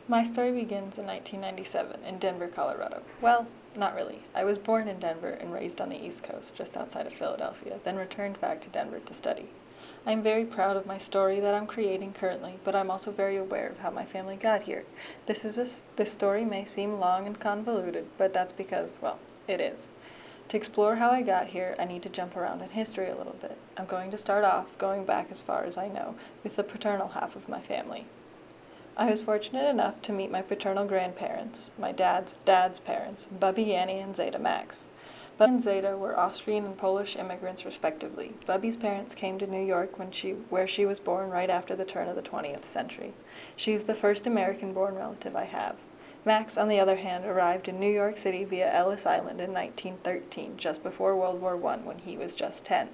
My story begins in 1997 in Denver, Colorado. Well, not really. I was born in Denver and raised on the East Coast, just outside of Philadelphia, then returned back to Denver to study. I am very proud of my story that I'm creating currently, but I'm also very aware of how my family got here. This story may seem long and convoluted, but that's because, well, it is. To explore how I got here, I need to jump around in history a little bit. I'm going to start off, going back as far as I know, with the paternal half of my family. I was fortunate enough to meet my paternal grandparents, my dad's parents, Bubby Annie and Zeta Max. Bubby and Zeta were Austrian and Polish immigrants respectively. Bubby's parents came to New York where she was born right after the turn of the 20th century. She is the first American-born relative I have. Max, on the other hand, arrived in New York City via Ellis Island in 1913, just before World War I, when he was just 10.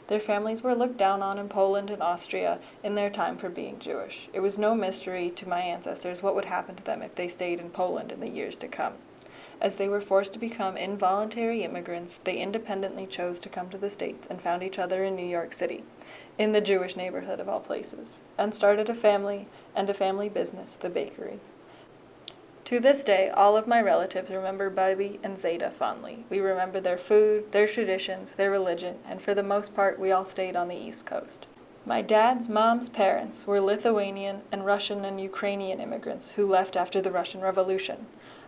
Their families were looked down on in Poland and Austria in their time for being Jewish. It was no mystery to my ancestors what would happen to them if they stayed in Poland in the years to come. As they were forced to become involuntary immigrants, they independently chose to come to the States and found each other in New York City, in the Jewish neighborhood of all places, and started a family business, the bakery. To this day, all of my relatives remember Bubby and Zeta fondly. We remember their food, their traditions, their religion, and for the most part, we all stayed on the East Coast. My dad's mom's parents were Lithuanian and Russian and Ukrainian immigrants who left after the Russian Revolution.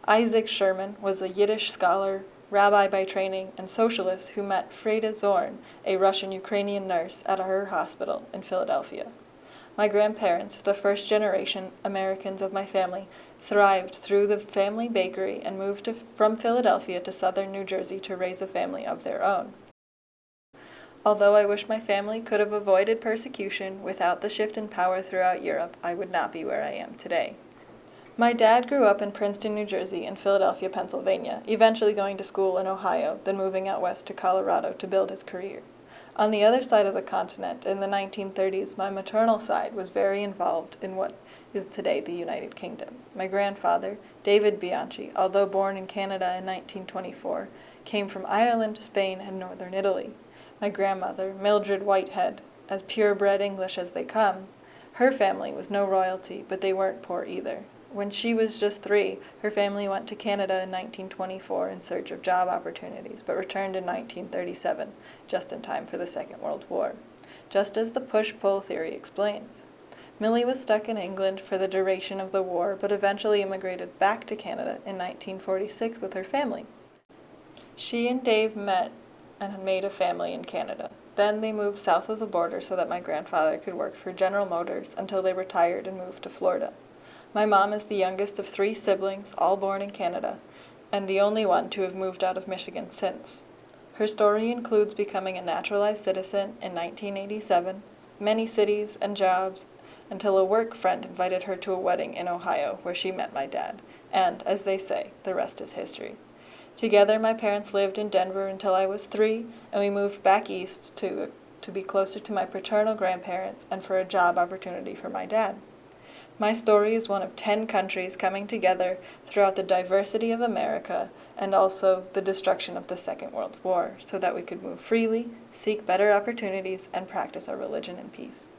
Isaac Sherman was a Yiddish scholar, rabbi by training, and socialist who met Freda Zorn, a Russian-Ukrainian nurse, at her hospital in Philadelphia. My grandparents, the first-generation Americans of my family, thrived through the family bakery and moved from Philadelphia to southern New Jersey to raise a family of their own. Although I wish my family could have avoided persecution without the shift in power throughout Europe, I would not be where I am today. My dad grew up in Princeton, New Jersey, and Philadelphia, Pennsylvania, eventually going to school in Ohio, then moving out west to Colorado to build his career. On the other side of the continent, in the 1930s, my maternal side was very involved in what is today the United Kingdom. My grandfather, David Bianchi, although born in Canada in 1924, came from Ireland, Spain, and northern Italy. My grandmother, Mildred Whitehead, as purebred English as they come, her family was no royalty, but they weren't poor either. When she was just 3, her family went to Canada in 1924 in search of job opportunities, but returned in 1937, just in time for the Second World War, just as the push-pull theory explains. Millie was stuck in England for the duration of the war, but eventually immigrated back to Canada in 1946 with her family. She and Dave met and made a family in Canada. Then they moved south of the border so that my grandfather could work for General Motors until they retired and moved to Florida. My mom is the youngest of 3 siblings, all born in Canada, and the only one to have moved out of Michigan since. Her story includes becoming a naturalized citizen in 1987, many cities and jobs, until a work friend invited her to a wedding in Ohio where she met my dad, and, as they say, the rest is history. Together, my parents lived in Denver until I was 3, and we moved back east to be closer to my paternal grandparents and for a job opportunity for my dad. My story is one of 10 countries coming together throughout the diversity of America and also the destruction of the Second World War so that we could move freely, seek better opportunities, and practice our religion in peace.